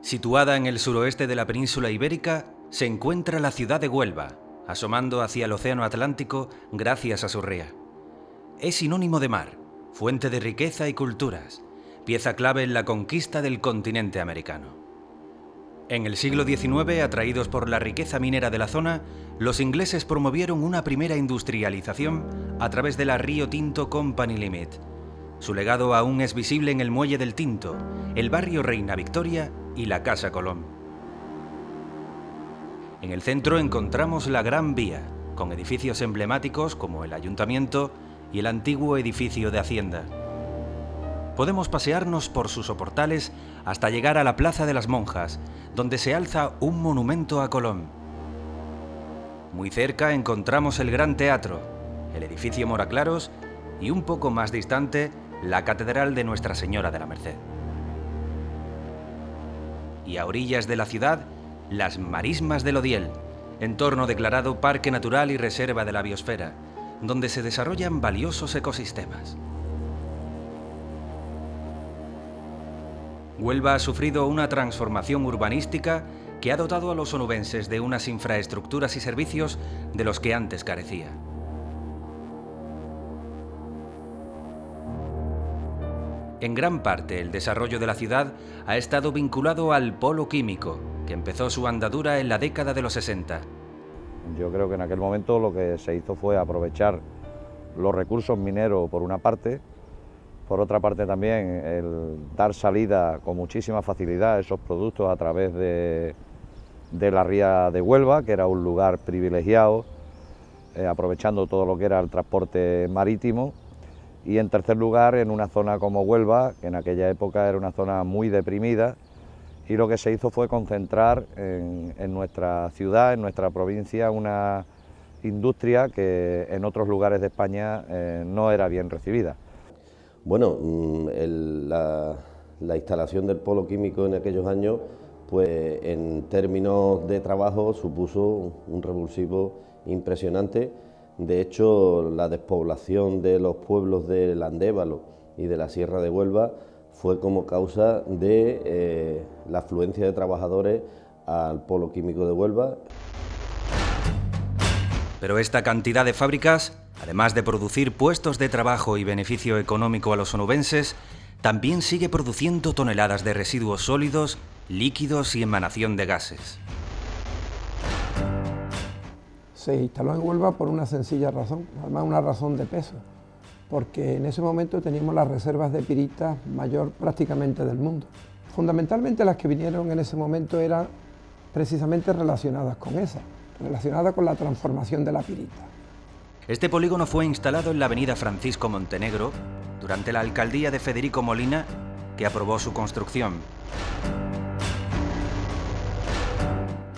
Situada en el suroeste de la península ibérica, se encuentra la ciudad de Huelva, asomando hacia el océano Atlántico gracias a su ría. Es sinónimo de mar, fuente de riqueza y culturas, pieza clave en la conquista del continente americano. En el siglo XIX, atraídos por la riqueza minera de la zona, los ingleses promovieron una primera industrialización a través de la Rio Tinto Company Limited. Su legado aún es visible en el Muelle del Tinto, el barrio Reina Victoria y la Casa Colón. En el centro encontramos la Gran Vía, con edificios emblemáticos como el Ayuntamiento y el antiguo edificio de Hacienda. Podemos pasearnos por sus soportales hasta llegar a la Plaza de las Monjas, donde se alza un monumento a Colón. Muy cerca encontramos el Gran Teatro, el edificio Moraclaros y un poco más distante, la Catedral de Nuestra Señora de la Merced. Y a orillas de la ciudad, las Marismas del Odiel, entorno declarado Parque Natural y Reserva de la Biosfera, donde se desarrollan valiosos ecosistemas. Huelva ha sufrido una transformación urbanística que ha dotado a los onubenses de unas infraestructuras y servicios de los que antes carecía. En gran parte, el desarrollo de la ciudad ha estado vinculado al polo químico, que empezó su andadura en la década de los 60. Yo creo que en aquel momento lo que se hizo fue aprovechar los recursos mineros por una parte, por otra parte también el dar salida con muchísima facilidad a esos productos a través de la ría de Huelva, que era un lugar privilegiado, aprovechando todo lo que era el transporte marítimo. Y en tercer lugar, en una zona como Huelva, que en aquella época era una zona muy deprimida, y lo que se hizo fue concentrar en nuestra ciudad, en nuestra provincia, una industria que en otros lugares de España no era bien recibida. Bueno, la instalación del polo químico en aquellos años, pues en términos de trabajo supuso un revulsivo impresionante. De hecho, la despoblación de los pueblos del Andévalo y de la Sierra de Huelva fue como causa de la afluencia de trabajadores al polo químico de Huelva. Pero esta cantidad de fábricas, además de producir puestos de trabajo y beneficio económico a los onubenses, también sigue produciendo toneladas de residuos sólidos, líquidos y emanación de gases. Se instaló en Huelva por una sencilla razón, además una razón de peso, porque en ese momento teníamos las reservas de pirita mayor prácticamente del mundo. Fundamentalmente las que vinieron en ese momento eran precisamente relacionadas con esa, relacionadas con la transformación de la pirita. Este polígono fue instalado en la avenida Francisco Montenegro durante la alcaldía de Federico Molina, que aprobó su construcción.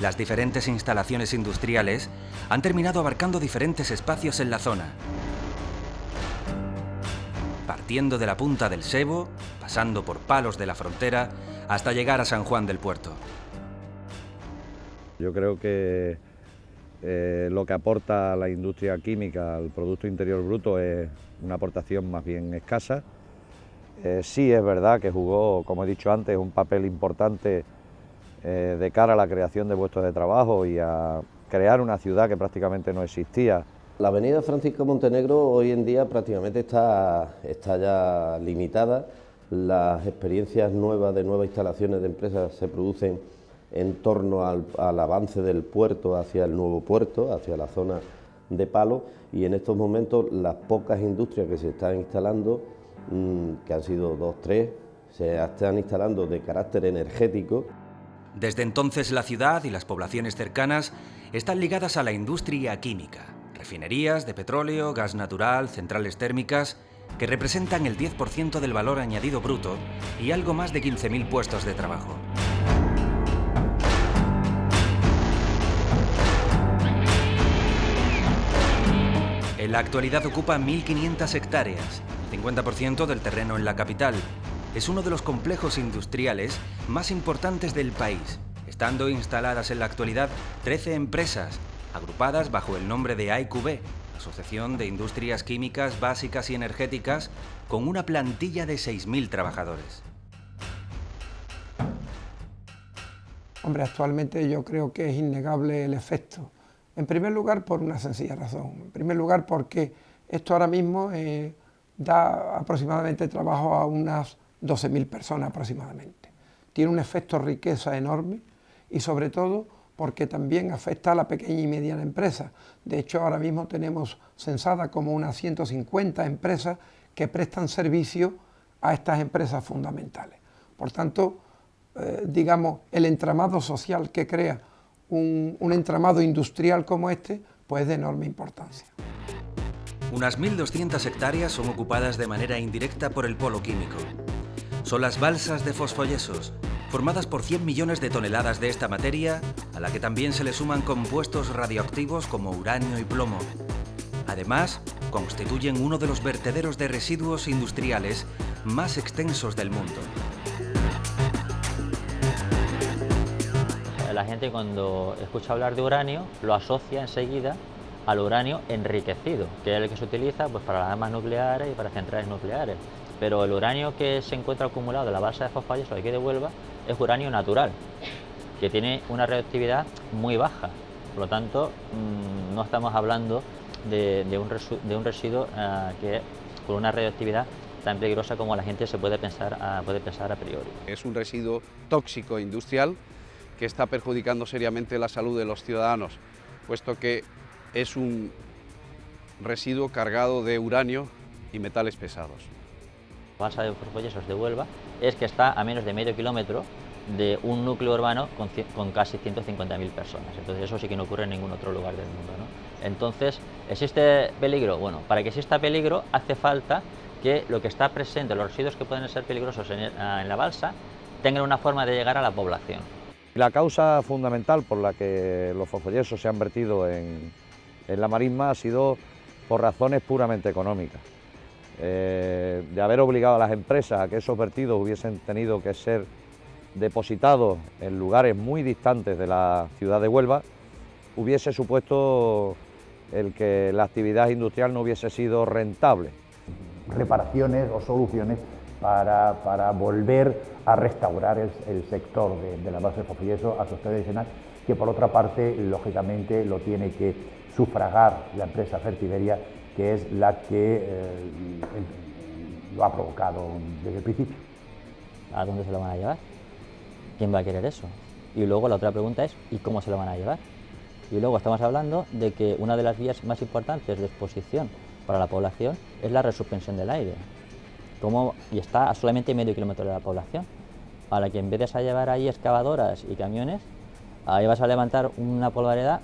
Las diferentes instalaciones industriales han terminado abarcando diferentes espacios en la zona, partiendo de la Punta del Sebo, pasando por Palos de la Frontera, hasta llegar a San Juan del Puerto. Yo creo que lo que aporta la industria química al Producto Interior Bruto es una aportación más bien escasa. Sí es verdad que jugó, como he dicho antes, un papel importante de cara a la creación de puestos de trabajo y a crear una ciudad que prácticamente no existía. La avenida Francisco Montenegro hoy en día prácticamente está ya limitada. Las experiencias nuevas de nuevas instalaciones de empresas se producen en torno al avance del puerto hacia el nuevo puerto, hacia la zona de Palo, y en estos momentos las pocas industrias que se están instalando, que han sido 2, 3, se están instalando de carácter energético. Desde entonces la ciudad y las poblaciones cercanas están ligadas a la industria química, refinerías de petróleo, gas natural, centrales térmicas, que representan el 10% del valor añadido bruto y algo más de 15.000 puestos de trabajo. En la actualidad ocupa 1.500 hectáreas, el 50% del terreno en la capital. Es uno de los complejos industriales más importantes del país, estando instaladas en la actualidad 13 empresas, agrupadas bajo el nombre de AIQB, Asociación de Industrias Químicas Básicas y Energéticas, con una plantilla de 6.000 trabajadores. Hombre, actualmente yo creo que es innegable el efecto. En primer lugar, por una sencilla razón. En primer lugar, porque esto ahora mismo da aproximadamente trabajo a unas 12.000 personas aproximadamente. Tiene un efecto riqueza enorme y sobre todo porque también afecta a la pequeña y mediana empresa. De hecho, ahora mismo tenemos censada como unas 150 empresas que prestan servicio a estas empresas fundamentales. Por tanto, digamos, el entramado social que crea un entramado industrial como este, pues es de enorme importancia. Unas 1.200 hectáreas son ocupadas de manera indirecta por el polo químico. Son las balsas de fosfoyesos, formadas por 100 millones de toneladas de esta materia, a la que también se le suman compuestos radioactivos como uranio y plomo. Además, constituyen uno de los vertederos de residuos industriales más extensos del mundo. La gente, cuando escucha hablar de uranio, lo asocia enseguida al uranio enriquecido, que es el que se utiliza pues, para las armas nucleares y para centrales nucleares. Pero el uranio que se encuentra acumulado en la balsa de fosfoyeso de aquí de Huelva es uranio natural, que tiene una radioactividad muy baja. Por lo tanto, no estamos hablando de un residuo que con una radioactividad tan peligrosa como la gente se puede pensar a priori. Es un residuo tóxico industrial que está perjudicando seriamente la salud de los ciudadanos, puesto que es un residuo cargado de uranio y metales pesados. La balsa de fosfoyesos de Huelva es que está a menos de medio kilómetro de un núcleo urbano con casi 150.000 personas. Entonces eso sí que no ocurre en ningún otro lugar del mundo, ¿no? Entonces, ¿existe peligro? Bueno, para que exista peligro hace falta que lo que está presente, los residuos que pueden ser peligrosos en la balsa, tengan una forma de llegar a la población. La causa fundamental por la que los fosfoyesos se han vertido en la marisma ha sido por razones puramente económicas. De haber obligado a las empresas a que esos vertidos hubiesen tenido que ser depositados en lugares muy distantes de la ciudad de Huelva, hubiese supuesto el que la actividad industrial no hubiese sido rentable. Reparaciones o soluciones para volver a restaurar el sector de la balsa de fosfoyeso a su estado original, que por otra parte, lógicamente, lo tiene que sufragar la empresa Fertiberia, que es la que lo ha provocado desde el principio. ¿A dónde se lo van a llevar? ¿Quién va a querer eso? Y luego la otra pregunta es, ¿y cómo se lo van a llevar? Y luego estamos hablando de que una de las vías más importantes de exposición para la población es la resuspensión del aire. Y está a solamente medio kilómetro de la población, a la que en vez de llevar ahí excavadoras y camiones, ahí vas a levantar una polvareda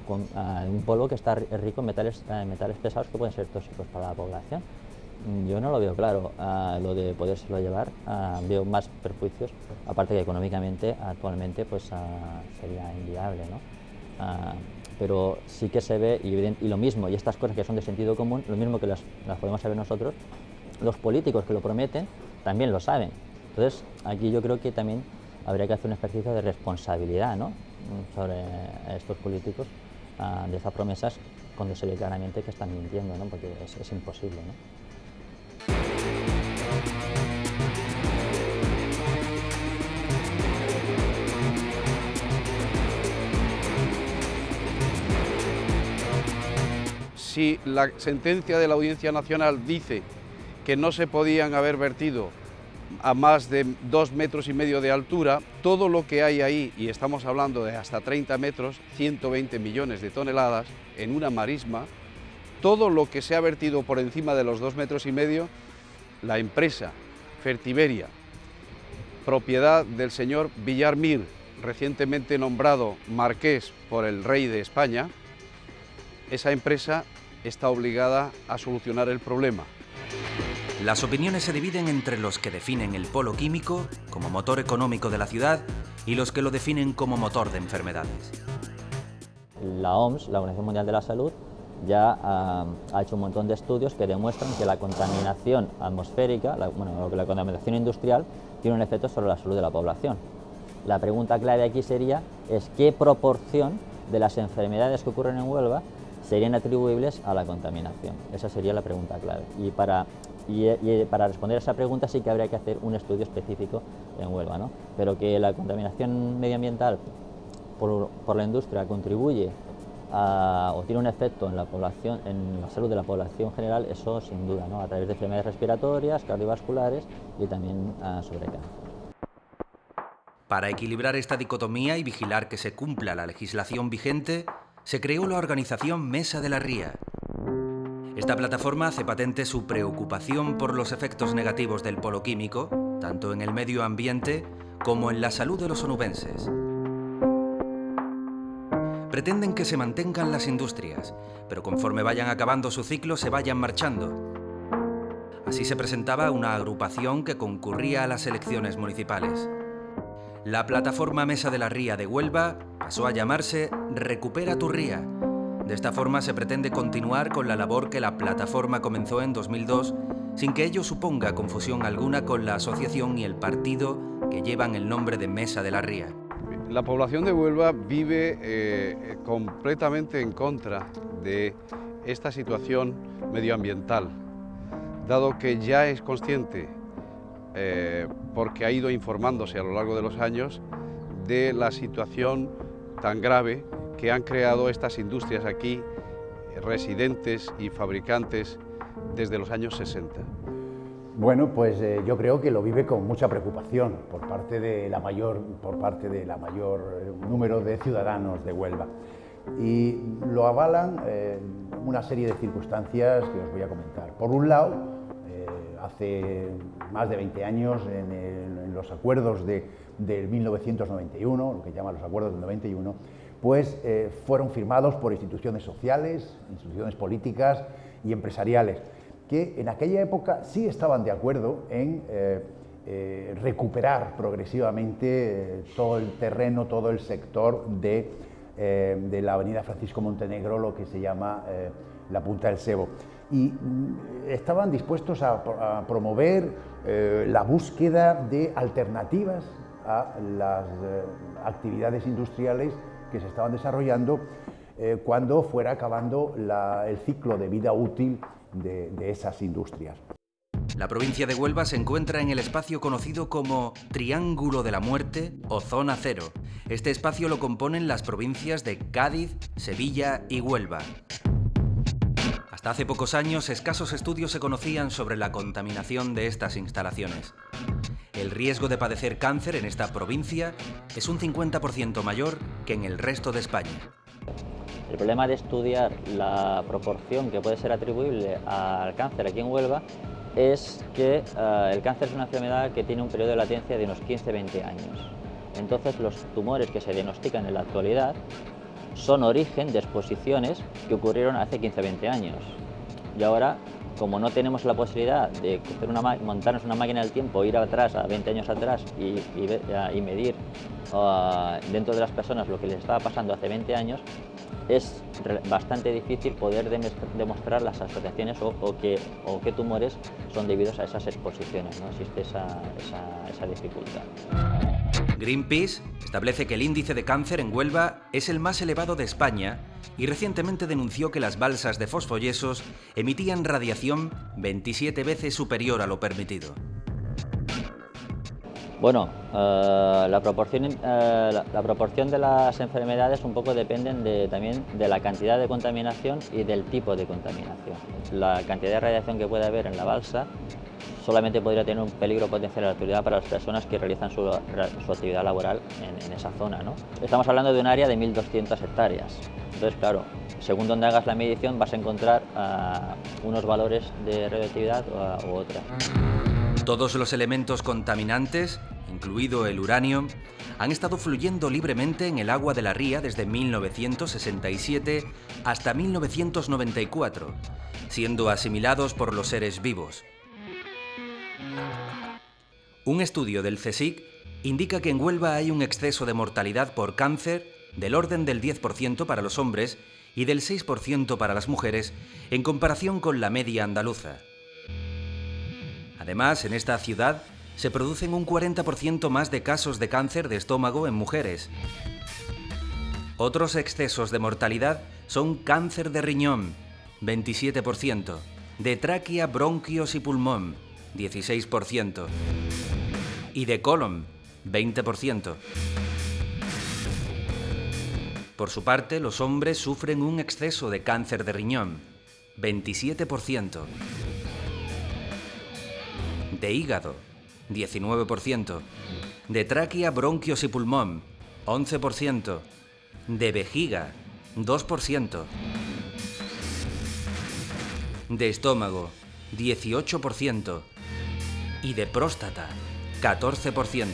con un polvo que está rico en metales pesados que pueden ser tóxicos para la población. Yo no lo veo claro, lo de podérselo llevar, veo más perjuicios, aparte que económicamente actualmente pues, sería inviable, ¿no? Pero sí que se ve, y lo mismo, y estas cosas que son de sentido común, lo mismo que las podemos saber nosotros, los políticos que lo prometen también lo saben. Entonces, aquí yo creo que también habría que hacer un ejercicio de responsabilidad, ¿no?, sobre estos políticos de esas promesas, cuando se ve claramente que están mintiendo, ¿no?, porque es imposible, ¿no? Si la sentencia de la Audiencia Nacional dice que no se podían haber vertido a más de 2,5 metros de altura, todo lo que hay ahí, y estamos hablando de hasta 30 metros, 120 millones de toneladas en una marisma, todo lo que se ha vertido por encima de los 2,5 metros, la empresa Fertiberia, propiedad del señor Villar Mir, recientemente nombrado marqués por el rey de España, esa empresa está obligada a solucionar el problema. Las opiniones se dividen entre los que definen el polo químico como motor económico de la ciudad y los que lo definen como motor de enfermedades. La OMS, la Organización Mundial de la Salud, ya ha hecho un montón de estudios que demuestran que la contaminación atmosférica, la contaminación industrial, tiene un efecto sobre la salud de la población. La pregunta clave aquí sería, ¿qué proporción de las enfermedades que ocurren en Huelva serían atribuibles a la contaminación. Esa sería la pregunta clave. Y para responder a esa pregunta sí que habría que hacer un estudio específico en Huelva, ¿no? Pero que la contaminación medioambiental por la industria contribuye o tiene un efecto en la población, en la salud de la población general, eso sin duda, ¿no? A través de enfermedades respiratorias, cardiovasculares y también sobre cáncer. Para equilibrar esta dicotomía y vigilar que se cumpla la legislación vigente, se creó la organización Mesa de la Ría. Esta plataforma hace patente su preocupación por los efectos negativos del polo químico, tanto en el medio ambiente como en la salud de los onubenses. Pretenden que se mantengan las industrias, pero conforme vayan acabando su ciclo se vayan marchando. Así se presentaba una agrupación que concurría a las elecciones municipales. La plataforma Mesa de la Ría de Huelva pasó a llamarse Recupera tu Ría. De esta forma se pretende continuar con la labor que la plataforma comenzó en 2002, sin que ello suponga confusión alguna con la asociación y el partido que llevan el nombre de Mesa de la Ría. La población de Huelva vive completamente en contra de esta situación medioambiental, dado que ya es consciente, porque ha ido informándose a lo largo de los años, de la situación tan grave que han creado estas industrias aquí, residentes y fabricantes desde los años 60. Bueno, pues yo creo que lo vive con mucha preocupación por parte de la mayor número de ciudadanos de Huelva. Y lo avalan una serie de circunstancias que os voy a comentar. Por un lado, hace más de 20 años, en los acuerdos del 1991, lo que llaman los acuerdos del 91, pues fueron firmados por instituciones sociales, instituciones políticas y empresariales, que en aquella época sí estaban de acuerdo en recuperar progresivamente todo el terreno, todo el sector de la avenida Francisco Montenegro, lo que se llama la Punta del Sebo. Y estaban dispuestos a promover la búsqueda de alternativas a las actividades industriales que se estaban desarrollando cuando fuera acabando el ciclo de vida útil de esas industrias. La provincia de Huelva se encuentra en el espacio conocido como Triángulo de la Muerte o Zona Cero. Este espacio lo componen las provincias de Cádiz, Sevilla y Huelva. Hasta hace pocos años, escasos estudios se conocían sobre la contaminación de estas instalaciones. El riesgo de padecer cáncer en esta provincia es un 50% mayor que en el resto de España. El problema de estudiar la proporción que puede ser atribuible al cáncer aquí en Huelva es que el cáncer es una enfermedad que tiene un periodo de latencia de unos 15-20 años. Entonces, los tumores que se diagnostican en la actualidad son origen de exposiciones que ocurrieron hace 15-20 años. Y ahora, como no tenemos la posibilidad de montarnos una máquina del tiempo, ir atrás, a 20 años atrás y medir dentro de las personas lo que les estaba pasando hace 20 años, es bastante difícil poder demostrar las asociaciones o qué tumores son debidos a esas exposiciones, ¿no? Existe esa dificultad. Greenpeace establece que el índice de cáncer en Huelva es el más elevado de España y recientemente denunció que las balsas de fosfoyesos emitían radiación 27 veces superior a lo permitido. Bueno, la proporción de las enfermedades un poco dependen también de la cantidad de contaminación y del tipo de contaminación. La cantidad de radiación que puede haber en la balsa solamente podría tener un peligro potencial a la actualidad para las personas que realizan su actividad laboral en esa zona, ¿no? Estamos hablando de un área de 1.200 hectáreas. Entonces, claro, según donde hagas la medición vas a encontrar unos valores de radioactividad u otra. Todos los elementos contaminantes, incluido el uranio, han estado fluyendo libremente en el agua de la ría desde 1967 hasta 1994, siendo asimilados por los seres vivos. Un estudio del CSIC indica que en Huelva hay un exceso de mortalidad por cáncer del orden del 10% para los hombres y del 6% para las mujeres en comparación con la media andaluza. Además, en esta ciudad se producen un 40% más de casos de cáncer de estómago en mujeres. Otros excesos de mortalidad son cáncer de riñón, 27%, de tráquea, bronquios y pulmón, 16%, y de colon, 20%. Por su parte, los hombres sufren un exceso de cáncer de riñón, 27%, de hígado, 19%, de tráquea, bronquios y pulmón, 11%, de vejiga, 2%, de estómago, 18%, y de próstata, 14%.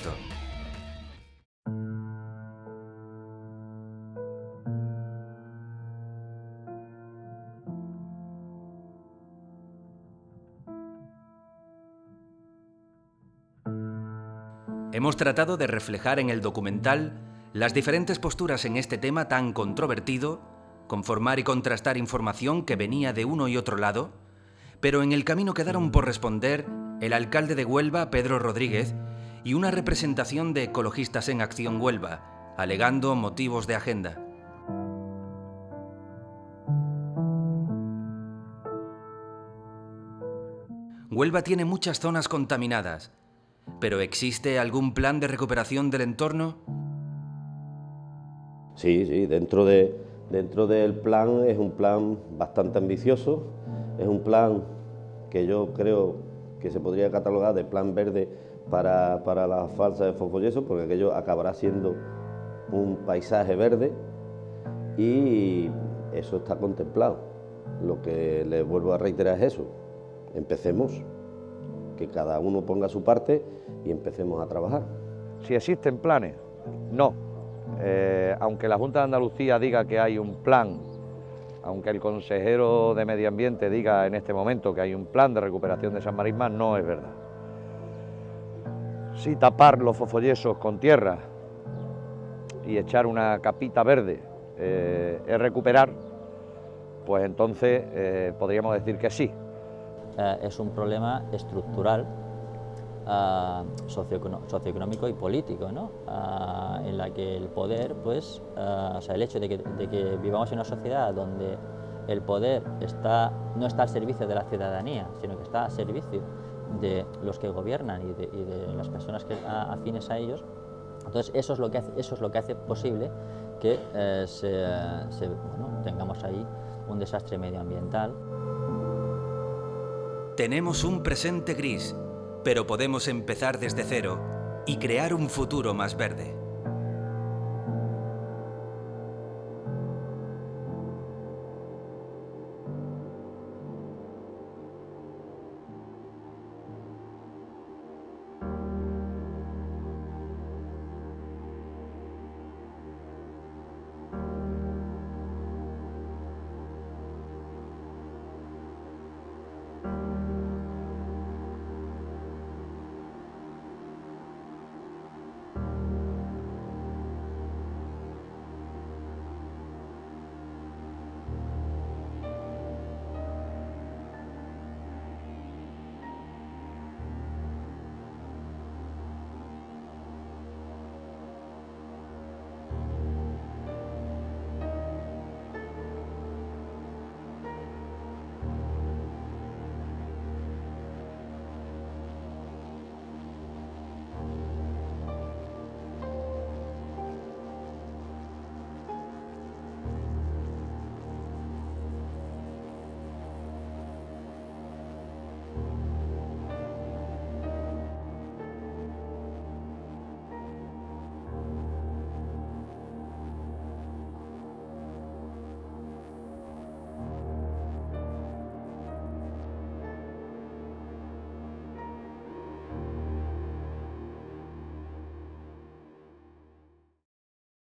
Hemos tratado de reflejar en el documental las diferentes posturas en este tema tan controvertido, conformar y contrastar información que venía de uno y otro lado, pero en el camino quedaron por responder el alcalde de Huelva, Pedro Rodríguez, y una representación de Ecologistas en Acción Huelva, alegando motivos de agenda. Huelva tiene muchas zonas contaminadas, ¿pero existe algún plan de recuperación del entorno? Sí, dentro del plan es un plan bastante ambicioso, es un plan que yo creo que se podría catalogar de plan verde para las falsas de fosfoyeso, porque aquello acabará siendo un paisaje verde y eso está contemplado. Lo que les vuelvo a reiterar es eso, empecemos, que cada uno ponga su parte y empecemos a trabajar. Si existen planes, no. Aunque la Junta de Andalucía diga que hay un plan, aunque el consejero de Medio Ambiente diga en este momento que hay un plan de recuperación de esas marismas, no es verdad. Si tapar los fosfoyesos con tierra y echar una capita verde es recuperar, pues entonces podríamos decir que sí. Es un problema estructural, socioeconómico y político, ¿no? En la que el poder, pues, o sea, el hecho de que vivamos en una sociedad donde el poder no está al servicio de la ciudadanía, sino que está al servicio de los que gobiernan y de las personas afines a ellos, entonces eso es lo que hace posible que tengamos ahí un desastre medioambiental. Tenemos un presente gris, pero podemos empezar desde cero y crear un futuro más verde.